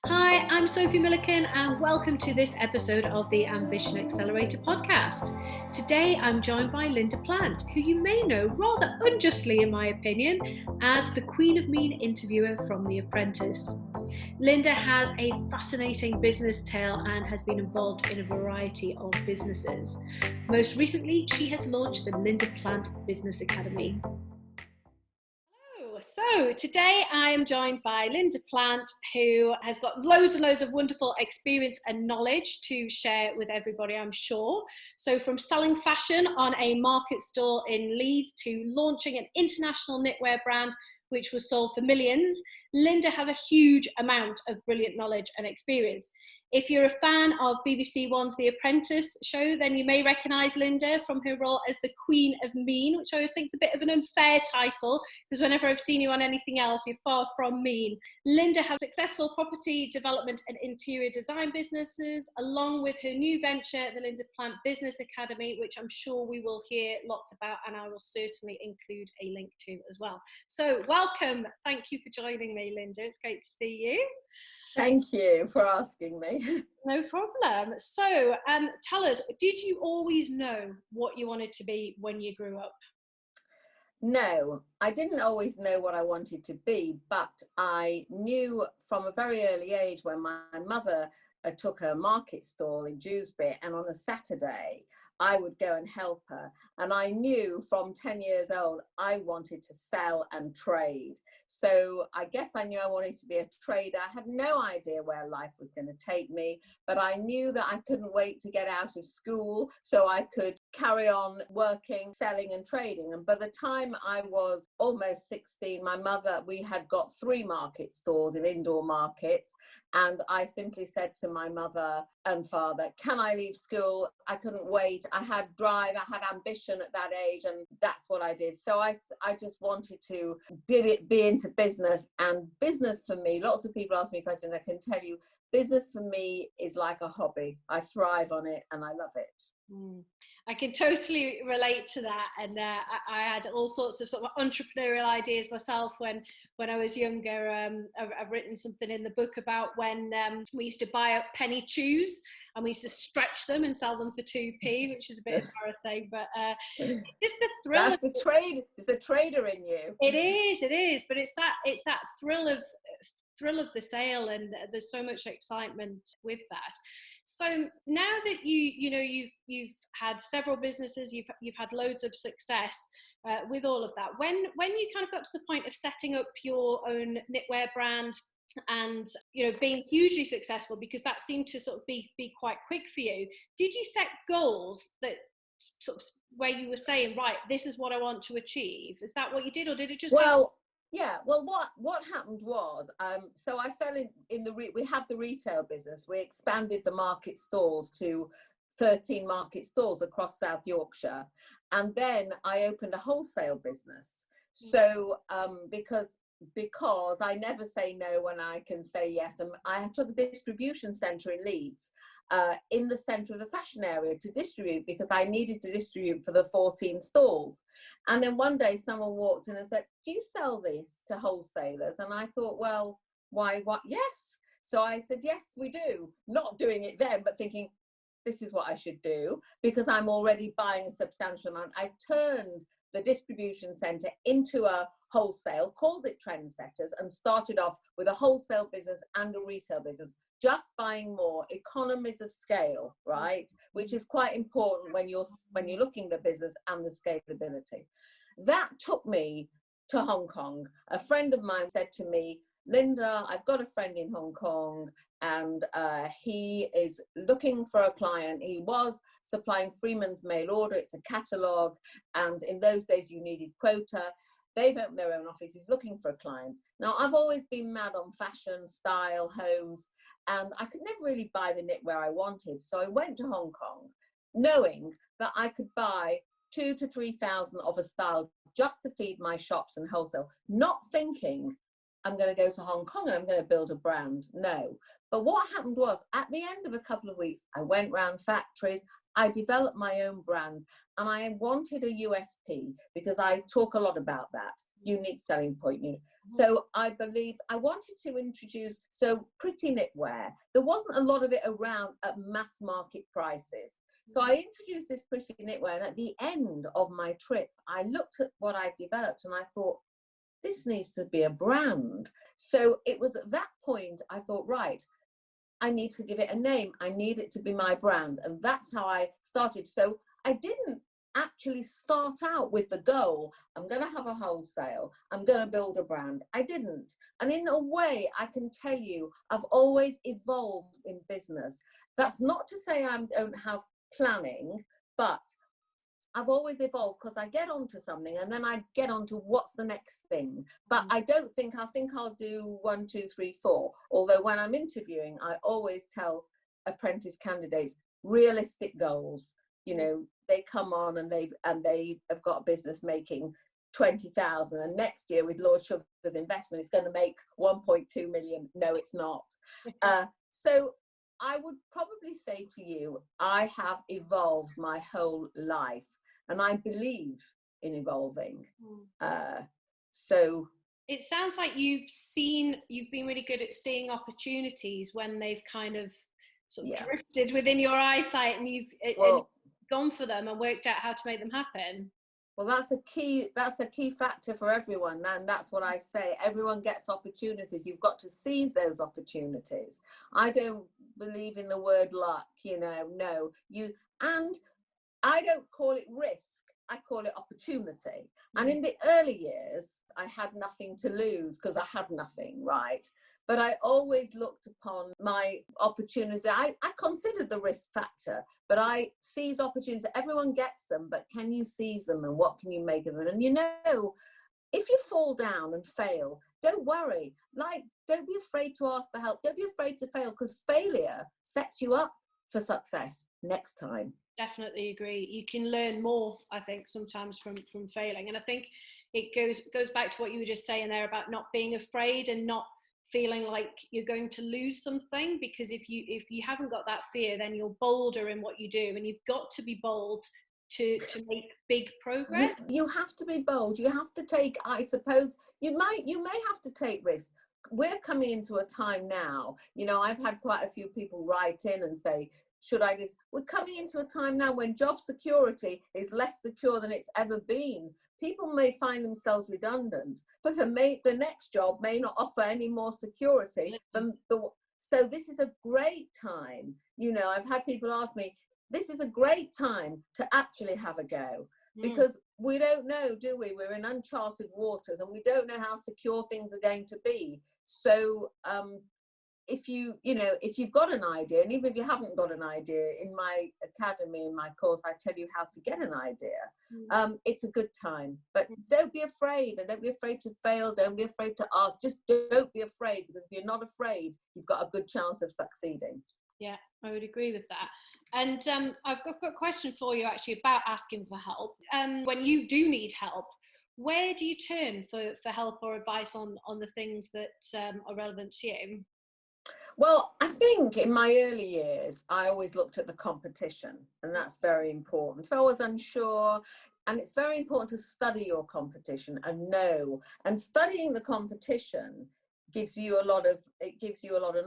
Hi, I'm Sophie Milliken, and welcome to this episode of the Ambition Accelerator Podcast. Today, I'm joined by Linda Plant, who you may know rather unjustly, in my opinion, as the Queen of Mean interviewer from The Apprentice. Linda has a fascinating business tale and has been involved in a variety of businesses. Most recently, she has launched the Linda Plant Business Academy. So today I am joined by Linda Plant, who has got loads and loads of wonderful experience and knowledge to share with everybody, I'm sure. So from selling fashion on a market stall in Leeds to launching an international knitwear brand, which was sold for millions, Linda has a huge amount of brilliant knowledge and experience. If you're a fan of BBC One's The Apprentice show, then you may recognise Linda from her role as the Queen of Mean, which I always think is a bit of an unfair title, because whenever I've seen you on anything else, you're far from mean. Linda has successful property development and interior design businesses, along with her new venture, the Linda Plant Business Academy, which I'm sure we will hear lots about, and I will certainly include a link to as well. So welcome. Thank you for joining me, Linda. It's great to see you. Thank you for asking me. No problem. So tell us, did you always know what you wanted to be when you grew up? No, I didn't always know what I wanted to be, but I knew from a very early age when my mother took a market stall in Dewsbury, and on a Saturday I would go and help her, and I knew from 10 years old I wanted to sell and trade. So I guess I knew I wanted to be a trader. I had no idea where life was going to take me, but I knew that I couldn't wait to get out of school so I could carry on working, selling and trading. And by the time I was almost 16, my mother, we had got 3 market stalls in indoor markets, and I simply said to my mother and father, can I leave school? I couldn't wait. I had drive, I had ambition at that age, and that's what I did. So I just wanted to be into business. And business for me, lots of people ask me questions, I can tell you, business for me is like a hobby. I thrive on it and I love it. I can totally relate to that, and I had all sorts of entrepreneurial ideas myself when I was younger. I've written something in the book about when we used to buy up penny chews and we used to stretch them and sell them for 2p, which is a bit embarrassing, but it's just the thrill. That's the trade. It's the trader in you. It is, but it's that thrill of the sale, and there's so much excitement with that. So now that you've had several businesses, you've had loads of success with all of that. When you kind of got to the point of setting up your own knitwear brand and being hugely successful, because that seemed to sort of be quite quick for you, did you set goals that sort of where you were saying, right, this is what I want to achieve? Is that what you did, or did it just happen? Yeah, well, what happened was, so I fell in we had the retail business. We expanded the market stalls to 13 market stalls across South Yorkshire. And then I opened a wholesale business. So because I never say no when I can say yes. And I took a distribution centre in Leeds, in the centre of the fashion area, to distribute, because I needed to distribute for the 14 stalls. And then one day someone walked in and said, do you sell this to wholesalers? And I thought, well, why, what? Yes. So I said, yes, we do. Not doing it then, but thinking, this is what I should do, because I'm already buying a substantial amount. I turned the distribution centre into a wholesale, called it Trendsetters, and started off with a wholesale business and a retail business, just buying more, economies of scale, right? Which is quite important when you're looking at business and the scalability. That took me to Hong Kong. A friend of mine said to me, Linda, I've got a friend in Hong Kong, and he is looking for a client. He was supplying Freeman's mail order. It's a catalogue, and in those days you needed quota. They've opened their own office. He's looking for a client. Now, I've always been mad on fashion, style, homes, and I could never really buy the knitwear I wanted. So I went to Hong Kong, knowing that I could buy 2,000 to 3,000 of a style just to feed my shops and wholesale, not thinking I'm going to go to Hong Kong and I'm going to build a brand. No. But what happened was, at the end of a couple of weeks, I went round factories, I developed my own brand, and I wanted a USP, because I talk a lot about that. unique selling point. So I believe I wanted to introduce, so pretty knitwear. There wasn't a lot of it around at mass market prices. So I introduced this pretty knitwear, and at the end of my trip, I looked at what I developed and I thought, this needs to be a brand. So it was at that point I thought, right, I need to give it a name. I need it to be my brand. And that's how I started. So I didn't actually start out with the goal, I'm going to have a wholesale, I'm going to build a brand. I didn't. And in a way, I can tell you, I've always evolved in business. That's not to say I don't have planning, but I've always evolved, because I get onto something and then I get onto what's the next thing. But I think I'll do 1, 2, 3, 4. Although when I'm interviewing, I always tell apprentice candidates realistic goals. They come on and they have got a business making 20,000, and next year with Lord Sugar's investment, it's going to make 1.2 million. No, it's not. So I would probably say to you, I have evolved my whole life, and I believe in evolving. So it sounds like you've been really good at seeing opportunities when they've kind of sort of drifted within your eyesight, and you've gone for them and worked out how to make them happen. Well, that's a key factor for everyone, and that's what I say. Everyone gets opportunities. You've got to seize those opportunities. I don't believe in the word luck, no. And I don't call it risk. I call it opportunity. And in the early years, I had nothing to lose because I had nothing, right? But I always looked upon my opportunities. I considered the risk factor, but I seize opportunities. Everyone gets them, but can you seize them, and what can you make of them? And if you fall down and fail, don't worry. Don't be afraid to ask for help. Don't be afraid to fail, because failure sets you up for success next time. Definitely agree. You can learn more, I think, sometimes from failing. And I think it goes back to what you were just saying there about not being afraid and not feeling like you're going to lose something, because if you haven't got that fear, then you're bolder in what you do, and you've got to be bold to make big progress. You have to be bold. You have to take, I suppose, you may have to take risks. We're coming into a time now, I've had quite a few people write in and say, should I do this? We're coming into a time now when job security is less secure than it's ever been. People may find themselves redundant, but the next job may not offer any more security than so this is a great time. I've had people ask me, this is a great time to actually have a go, because we don't know, do we? We're in uncharted waters, and we don't know how secure things are going to be. So if you've got an idea, and even if you haven't got an idea, in my academy, in my course, I tell you how to get an idea. It's a good time, but don't be afraid, and don't be afraid to fail. Don't be afraid to ask. Just don't be afraid, because if you're not afraid, you've got a good chance of succeeding. Yeah, I would agree with that. And I've got a question for you actually about asking for help. When you do need help, where do you turn for help or advice on the things that are relevant to you? Well, I think in my early years, I always looked at the competition, and that's very important. If I was unsure, and it's very important to study your competition and know. And studying the competition gives you a lot of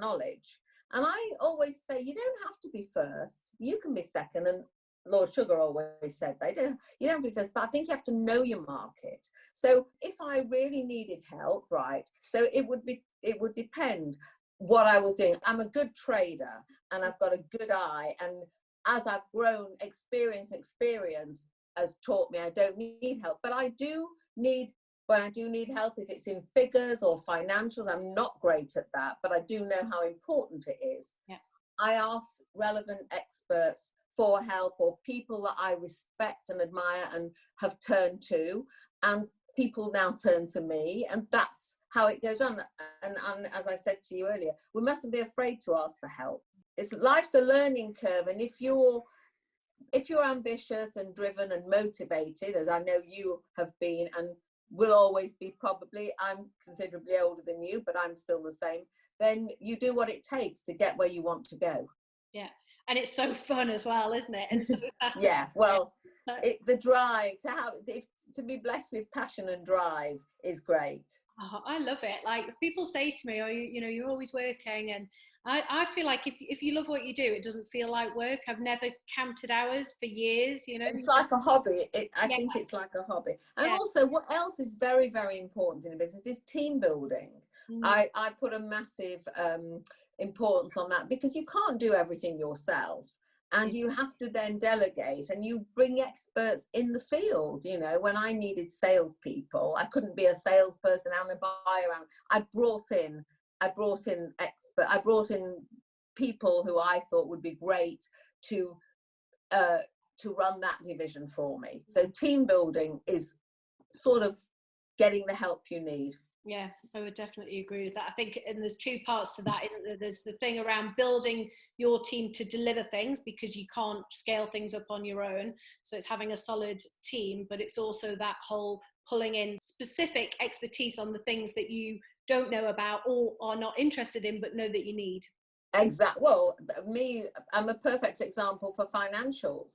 knowledge. And I always say, you don't have to be first. You can be second. And Lord Sugar always said that. You don't have to be first, but I think you have to know your market. So if I really needed help, right, so it would depend what I was doing. I'm a good trader, and I've got a good eye, and as I've grown, experience has taught me I don't need help. But when I do need help, if it's in figures or financials, I'm not great at that, but I do know how important it is. I ask relevant experts for help, or people that I respect and admire and have turned to, and people now turn to me, and that's how it goes on. And as I said to you earlier, we mustn't be afraid to ask for help. Life's a learning curve, and if you're ambitious and driven and motivated, as I know you have been and will always be, probably, I'm considerably older than you, but I'm still the same, then you do what it takes to get where you want to go. Yeah, and it's so fun as well, isn't it? And so yeah, well, the drive to have, to be blessed with passion and drive is great. Oh, I love it. Like people say to me, oh, you're always working. And I feel like if you love what you do, it doesn't feel like work. I've never counted hours for years, It's like a hobby. I think it's like a hobby. And also what else is very, very important in a business is team building. I put a massive importance on that, because you can't do everything yourself. And you have to then delegate, and you bring experts in the field. When I needed salespeople, I couldn't be a salesperson and a buyer. I brought in people who I thought would be great to run that division for me. So team building is sort of getting the help you need. Yeah, I would definitely agree with that. I think, and there's two parts to that, isn't there? There's the thing around building your team to deliver things, because you can't scale things up on your own. So it's having a solid team, but it's also that whole pulling in specific expertise on the things that you don't know about or are not interested in, but know that you need. Exactly. Well, I'm a perfect example for financials.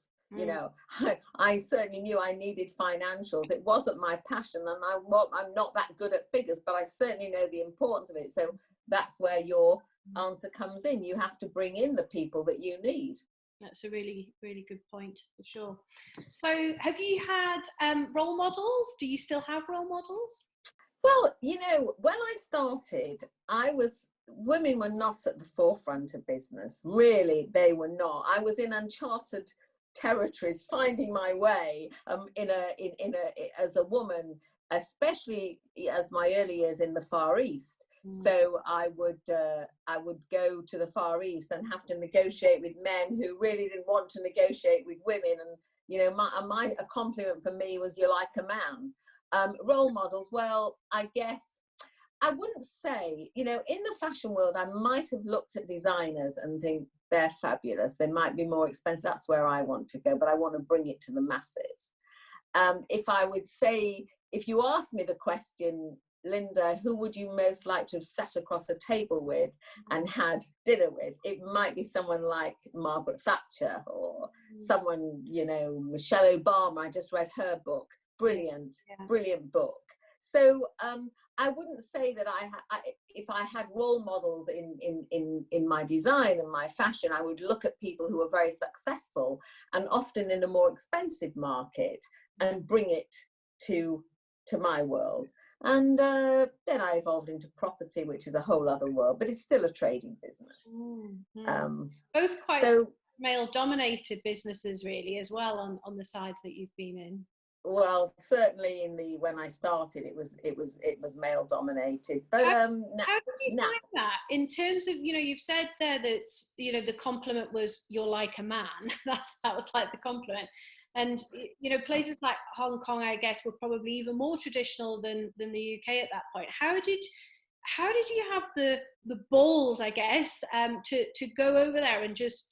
I certainly knew I needed financials. It wasn't my passion, and I'm not that good at figures, but I certainly know the importance of it. So that's where your answer comes in. You have to bring in the people that you need. That's a really, really good point, for sure. So have you had role models? Do you still have role models? Well, when I started, women were not at the forefront of business. Really, they were not. I was in uncharted territories, finding my way as a woman, especially as my early years in the Far East. So I would go to the Far East and have to negotiate with men who really didn't want to negotiate with women. And a compliment for me was, "You're like a man." Role models, well, I guess I wouldn't say, in the fashion world, I might have looked at designers and think they're fabulous. They might be more expensive. That's where I want to go, but I want to bring it to the masses. If you ask me the question, Linda, who would you most like to have sat across the table with and had dinner with? It might be someone like Margaret Thatcher, or someone, Michelle Obama. I just read her book. Brilliant book. So I wouldn't say that if I had role models in my design and my fashion, I would look at people who are very successful and often in a more expensive market and bring it to my world. And then I evolved into property, which is a whole other world, but it's still a trading business. Both quite male-dominated businesses, really, as well, on the sides that you've been in. Well, certainly when I started, it was male dominated. But how did you find that in terms of, you've said there that the compliment was, "You're like a man." that was like the compliment. And places like Hong Kong, I guess, were probably even more traditional than the UK at that point. How did you have the balls, I guess, to go over there and just,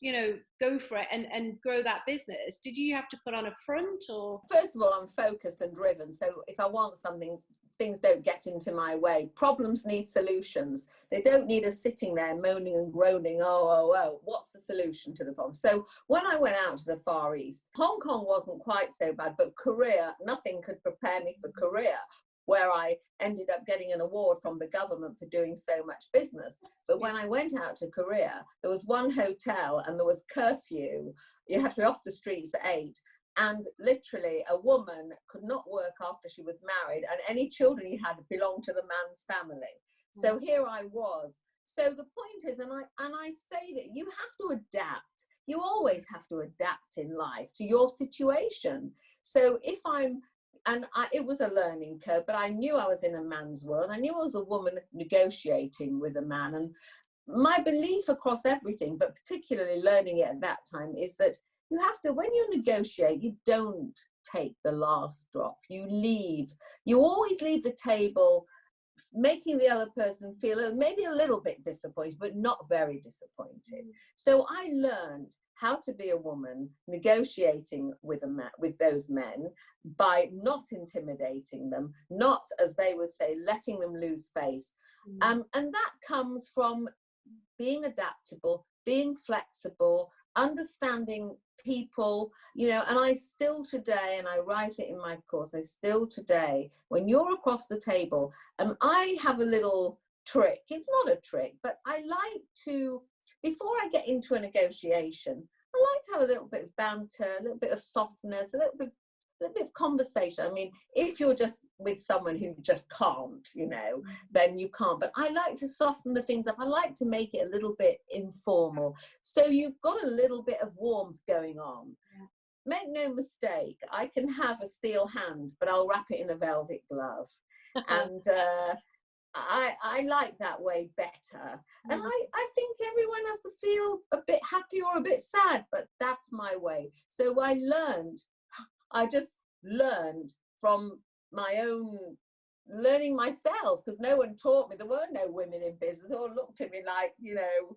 go for it and grow that business? Did you have to put on a front, or? First of all, I'm focused and driven. So if I want something, things don't get into my way. Problems need solutions. They don't need us sitting there moaning and groaning. Oh, what's the solution to the problem? So when I went out to the Far East, Hong Kong wasn't quite so bad, but Korea, nothing could prepare me for Korea, where I ended up getting an award from the government for doing so much business. But when I went out to Korea, there was one hotel and there was curfew. You had to be off the streets at 8. And literally a woman could not work after she was married, and any children you had belonged to the man's family. So here I was. So the point is, and I say that you have to adapt. You always have to adapt in life to your situation. So it was a learning curve, but I knew I was in a man's world. I knew I was a woman negotiating with a man. And my belief across everything, but particularly learning it at that time, is that you have to, when you negotiate, you don't take the last drop. You always leave the table, making the other person feel maybe a little bit disappointed, but not very disappointed. So I learned how to be a woman negotiating with those men by not intimidating them, not, as they would say, letting them lose face. And that comes from being adaptable, being flexible, understanding people, you know, and I still today, and I write it in my course, I still today, when you're across the table, and I have a little trick, it's not a trick, but I like to, before I get into a negotiation, I like to have a little bit of banter, a little bit of softness, a little bit of conversation. I mean, if you're just with someone who just can't, you know, then you can't. But I like to soften the things up. I like to make it a little bit informal. So you've got a little bit of warmth going on. Yeah. Make no mistake, I can have a steel hand, but I'll wrap it in a velvet glove. And I like that way better. And I think everyone has to feel a bit happy or a bit sad, but that's my way. So I just learned from my own learning myself, because no one taught me. There were no women in business. They all looked at me like, you know,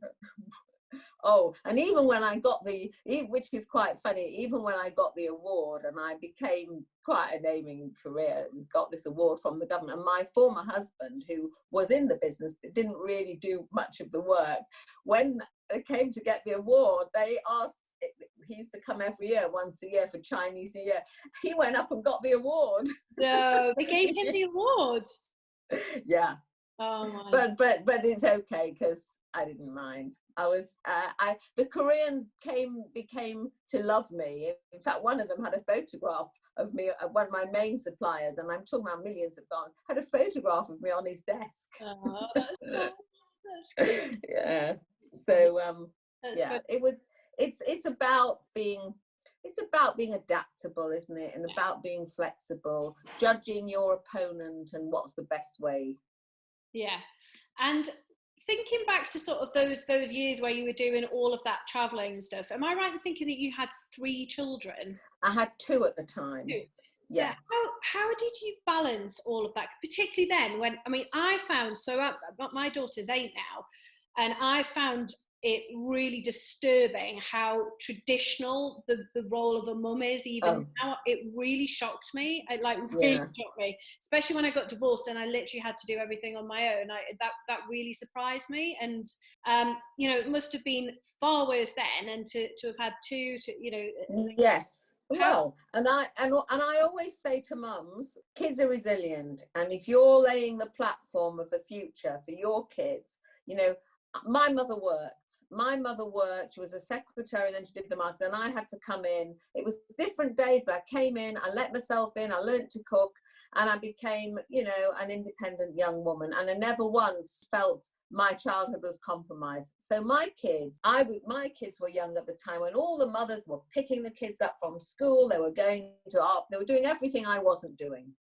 oh, and even when I got which is quite funny, even when I got the award and I became quite a name in career and got this award from the government, and my former husband, who was in the business but didn't really do much of the work, when they came to get the award, they asked, he used to come every year, once a year for Chinese New Year, he went up and got the award. No, they gave him the award. Yeah. Oh my. But it's okay, because I didn't mind. The Koreans became to love me. In fact, one of them had a photograph of me, one of my main suppliers, and I'm talking about millions have gone, had a photograph of me on his desk. Oh, that's nice. That's good. Yeah. So yeah, it's about being adaptable, isn't it? And about being flexible, judging your opponent and what's the best way. Yeah. And thinking back to sort of those years where you were doing all of that traveling and stuff, am I right in thinking that you had 3 children? I had 2 at the time. 2. So yeah. How did you balance all of that? Particularly then, when, I mean, I found, my daughter's 8 now, and I found it really disturbing how traditional the role of a mum is. Even now, it really shocked me. It shocked me, especially when I got divorced and I literally had to do everything on my own. That really surprised me. And you know, it must have been far worse then, and to have had 2, you know. Yes. Well, and I always say to mums, kids are resilient, and if you're laying the platform of the future for your kids, you know, my mother worked. She was a secretary, and then she did the marketing, and I had to come in. It was different days, but I came in, I let myself in, I learned to cook, and I became, you know, an independent young woman, and I never once felt my childhood was compromised. So my kids were young at the time when all the mothers were picking the kids up from school, they were going to art, they were doing everything I wasn't doing.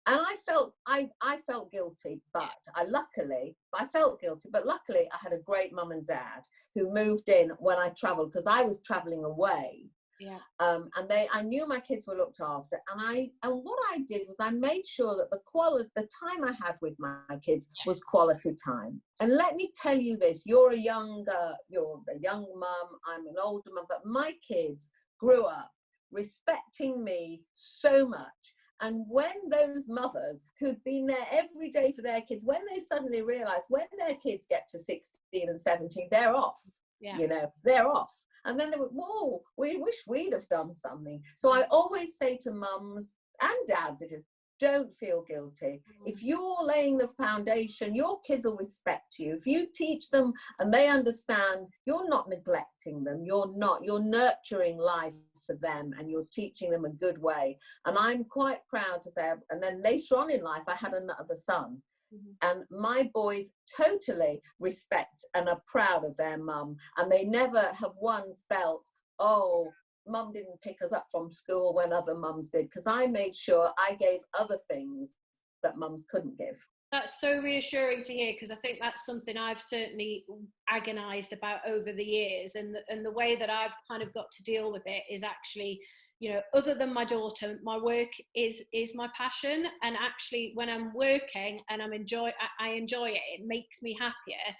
And I felt guilty, but luckily I had a great mum and dad who moved in when I traveled, because I was traveling away. Yeah. And I knew my kids were looked after, and what I did was I made sure that the time I had with my kids was quality time. And let me tell you this, you're a young mum, I'm an older mum, but my kids grew up respecting me so much. And when those mothers who'd been there every day for their kids, when they suddenly realised when their kids get to 16 and 17, they're off, you know, they're off. And then they were, whoa, we wish we'd have done something. So I always say to mums and dads, don't feel guilty. If you're laying the foundation, your kids will respect you. If you teach them and they understand, you're not neglecting them. You're nurturing life for them, and you're teaching them a good way. And I'm quite proud to say, and then later on in life, I had another son. And my boys totally respect and are proud of their mum, and they never have once felt, oh, mum didn't pick us up from school when other mums did, because I made sure I gave other things that mums couldn't give. That's so reassuring to hear, because I think that's something I've certainly agonized about over the years, and the way that I've kind of got to deal with it is actually, you know, other than my daughter, my work is my passion. And actually when I'm working and I enjoy it, it makes me happier.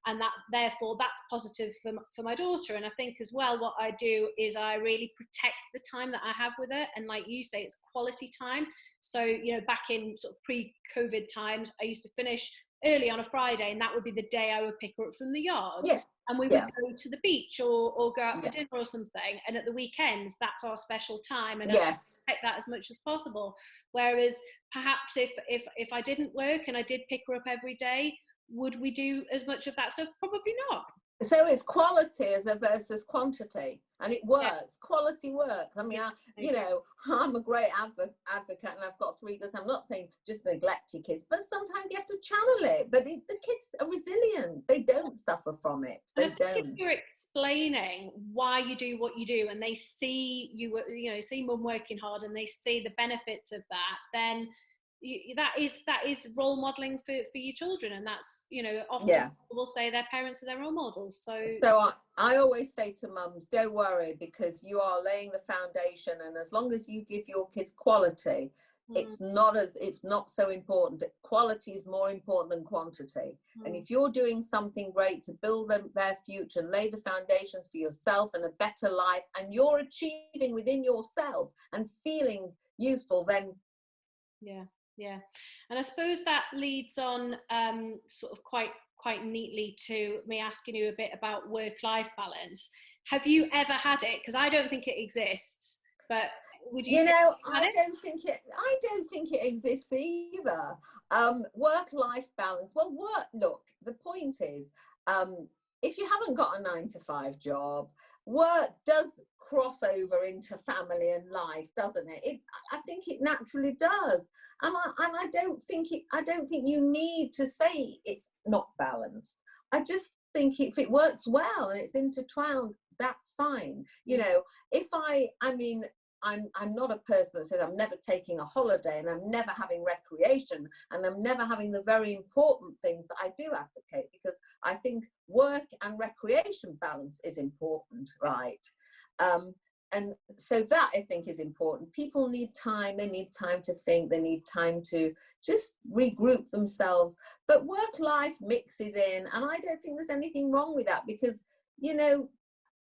And that, therefore, that's positive for my daughter. And I think as well, what I do is I really protect the time that I have with her. And like you say, it's quality time. So, you know, back in sort of pre-COVID times, I used to finish early on a Friday, and that would be the day I would pick her up from the yard. Yeah. And we would go to the beach or go out for dinner or something. And at the weekends, that's our special time. And I respect that as much as possible. Whereas perhaps if I didn't work and I did pick her up every day, would we do as much of that stuff? Probably not. So it's quality versus quantity, and it works. Yeah. Quality works. I mean, I'm a great advocate, and I've got 3 kids. I'm not saying just neglect your kids, but sometimes you have to channel it. But the kids are resilient. They don't suffer from it. They don't. If you're explaining why you do what you do, and they see you see mum working hard, and they see the benefits of that, then that is role modeling for your children, and that's often people will say their parents are their role models. So I always say to mums, don't worry, because you are laying the foundation, and as long as you give your kids quality, it's not so important. Quality is more important than quantity. And if you're doing something great to build their future, lay the foundations for yourself and a better life, and you're achieving within yourself and feeling useful, then yeah. And I suppose that leads on sort of quite neatly to me asking you a bit about work-life balance. Have you ever had it? Because I don't think it exists, but would you I don't think it exists either. Work-life balance. Well, look, the point is, if you haven't got a 9-to-5 job, work does cross over into family and life, doesn't it? I think it naturally does. And I don't think you need to say it's not balanced. I just think if it works well and it's intertwined, that's fine. If I'm not a person that says I'm never taking a holiday, and I'm never having recreation, and I'm never having the very important things that I do advocate, because I think work and recreation balance is important, right? And so that, I think, is important. People need time. They need time to think. They need time to just regroup themselves. But work-life mixes in, and I don't think there's anything wrong with that, because,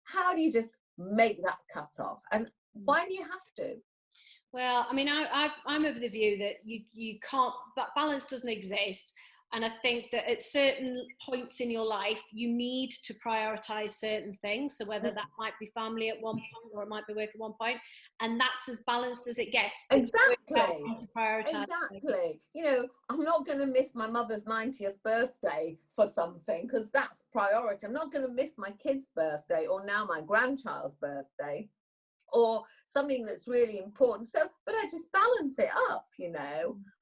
how do you just make that cut off? And why do you have to? Well, I mean, I'm of the view that you can't, but balance doesn't exist. And I think that at certain points in your life, you need to prioritize certain things. So whether that might be family at one point, or it might be work at one point, and that's as balanced as it gets. Exactly. To prioritize. Exactly. I'm not going to miss my mother's 90th birthday for something, because that's priority. I'm not going to miss my kid's birthday, or now my grandchild's birthday, or something that's really important. So, but I just balance it up,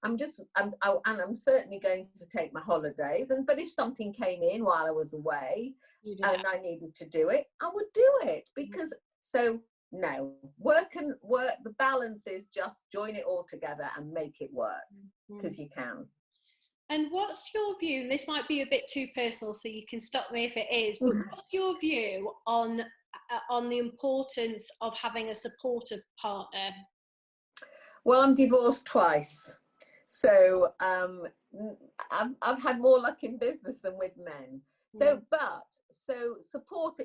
I'm certainly going to take my holidays, but if something came in while I was away and I needed to do it, I would do it, because no, the balance is just join it all together and make it work, because you can. And what's your view, and this might be a bit too personal, so you can stop me if it is, but what's your view on the importance of having a supportive partner? Well, I'm divorced twice, so I've had more luck in business than with men. So support.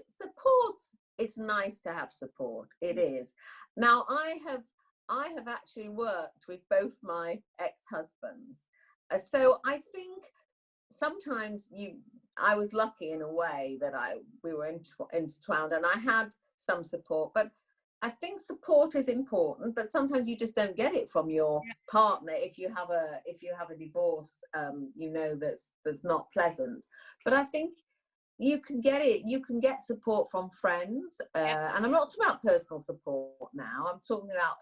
It's nice to have support. It is. Now, I have actually worked with both my ex-husbands, so I think sometimes I was lucky in a way that we were intertwined, and I had some support. But I think support is important, but sometimes you just don't get it from your partner if you have a divorce, that's not pleasant. But I think you can get it. You can get support from friends, and I'm not talking about personal support now. I'm talking about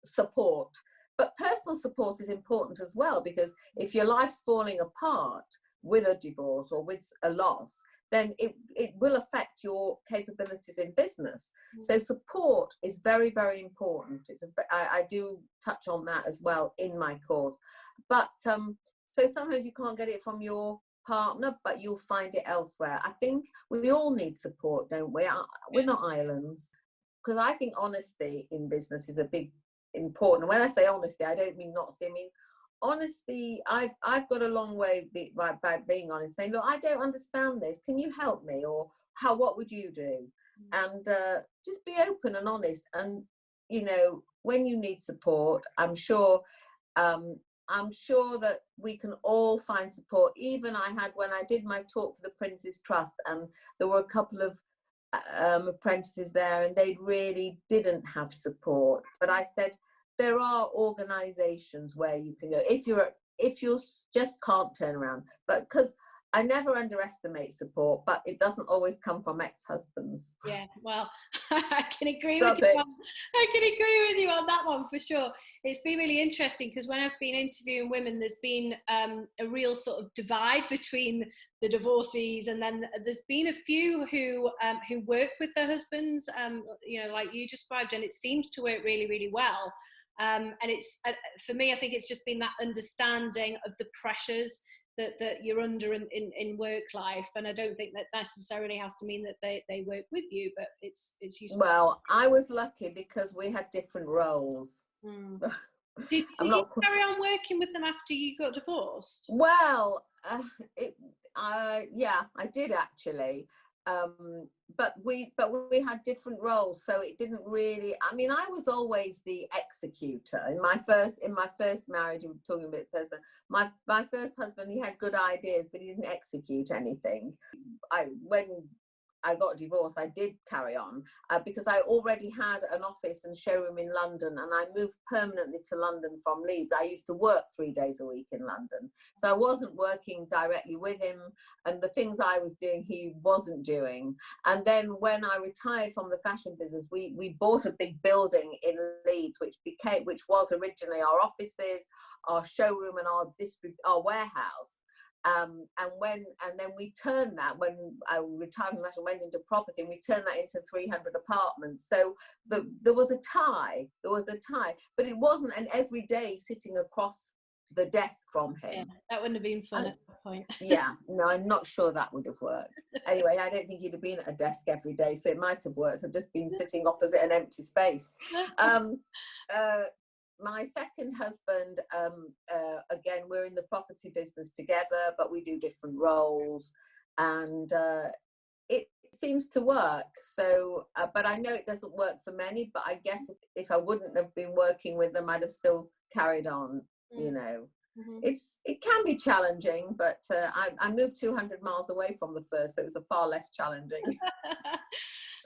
support. But personal support is important as well, because if your life's falling apart with a divorce or with a loss, then it will affect your capabilities in business. So support is very, very important. I do touch on that as well in my course. But so sometimes you can't get it from your partner, but you'll find it elsewhere. I think we all need support, don't we? We're not islands. Because I think honesty in business is a big important. When I say honesty, I don't mean honesty. I've got a long way by being honest, saying, look, I don't understand this, can you help me, or what would you do? And just be open and honest. And when you need support, I'm sure I'm sure that we can all find support. Even when I did my talk for the Prince's Trust, and there were a couple of apprentices there, and they really didn't have support. But I said, there are organisations where you can go if you just can't turn around. But because I never underestimate support, but it doesn't always come from ex-husbands. Yeah, well, I can agree with you. I can agree with you on that one for sure. It's been really interesting because when I've been interviewing women, there's been a real sort of divide between the divorcees, and then there's been a few who work with their husbands, like you described, and it seems to work really, really well. And it's for me, I think it's just been that understanding of the pressures that you're under in work life, and I don't think that necessarily has to mean that they work with you, but it's useful. Well, I was lucky because we had different roles. Did you carry on working with them after you got divorced? Well, yeah, I did actually. But we had different roles, so it didn't really. I mean, I was always the executor in my first marriage. I'm talking about personal. My first husband, he had good ideas, but he didn't execute anything. When I got divorced, I did carry on because I already had an office and showroom in London, and I moved permanently to London from Leeds. I used to work 3 days a week in London, so I wasn't working directly with him, and the things I was doing he wasn't doing. And then when I retired from the fashion business, we bought a big building in Leeds, which was originally our offices, our showroom, and our warehouse. And then we turned that, when I retired from fashion, went into property, and we turned that into 300 apartments. So there was a tie, but it wasn't an everyday sitting across the desk from him. Yeah, that wouldn't have been fun at that point. Yeah, no, I'm not sure that would have worked. Anyway, I don't think he'd have been at a desk every day, so it might have worked. I've just been sitting opposite an empty space. My second husband, again, we're in the property business together, but we do different roles, and it seems to work. So, but I know it doesn't work for many, but I guess if I wouldn't have been working with them, I'd have still carried on, you know. Mm-hmm. It can be challenging, but I moved 200 miles away from the first, so it was far less challenging.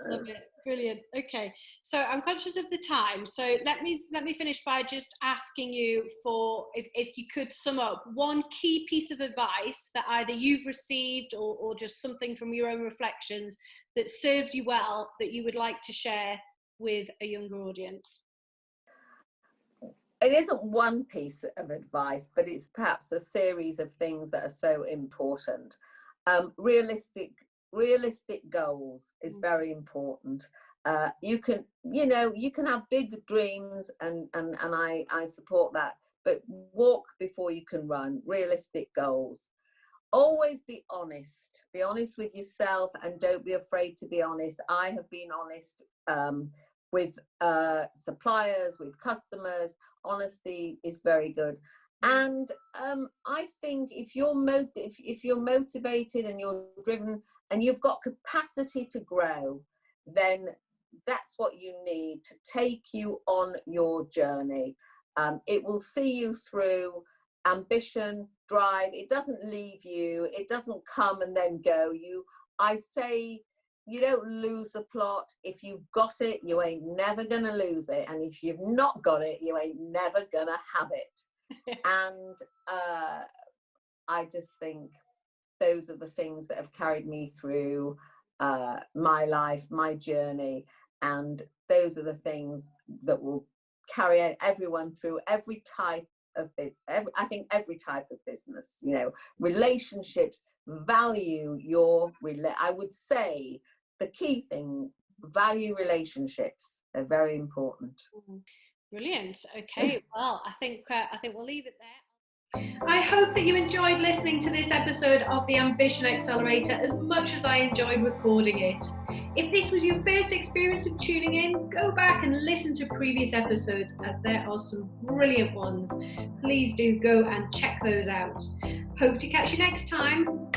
Love it. Brilliant. Okay, so I'm conscious of the time, so let me finish by just asking you for if you could sum up one key piece of advice that either you've received or just something from your own reflections that served you well that you would like to share with a younger audience. It isn't one piece of advice, but it's perhaps a series of things that are so important. Realistic goals is very important. You can have big dreams, and I support that, but walk before you can run. Realistic goals. Always be honest with yourself, and don't be afraid to be honest. I have been honest with suppliers, with customers. Honesty is very good. And I think if you're motivated and you're driven and you've got capacity to grow, then that's what you need to take you on your journey. It will see you through. Ambition, drive, it doesn't leave you. It doesn't come and then go. I say you don't lose the plot. If you've got it, you ain't never gonna lose it. And if you've not got it, you ain't never gonna have it. And I just think those are the things that have carried me through my life, my journey, and those are the things that will carry everyone through every type of every type of business. You know, relationships, value your I would say the key thing, value relationships. They're very important. Brilliant. Okay, well, I think we'll leave it there. I hope that you enjoyed listening to this episode of the Ambition Accelerator as much as I enjoyed recording it. If this was your first experience of tuning in, go back and listen to previous episodes, as there are some brilliant ones. Please do go and check those out. Hope to catch you next time.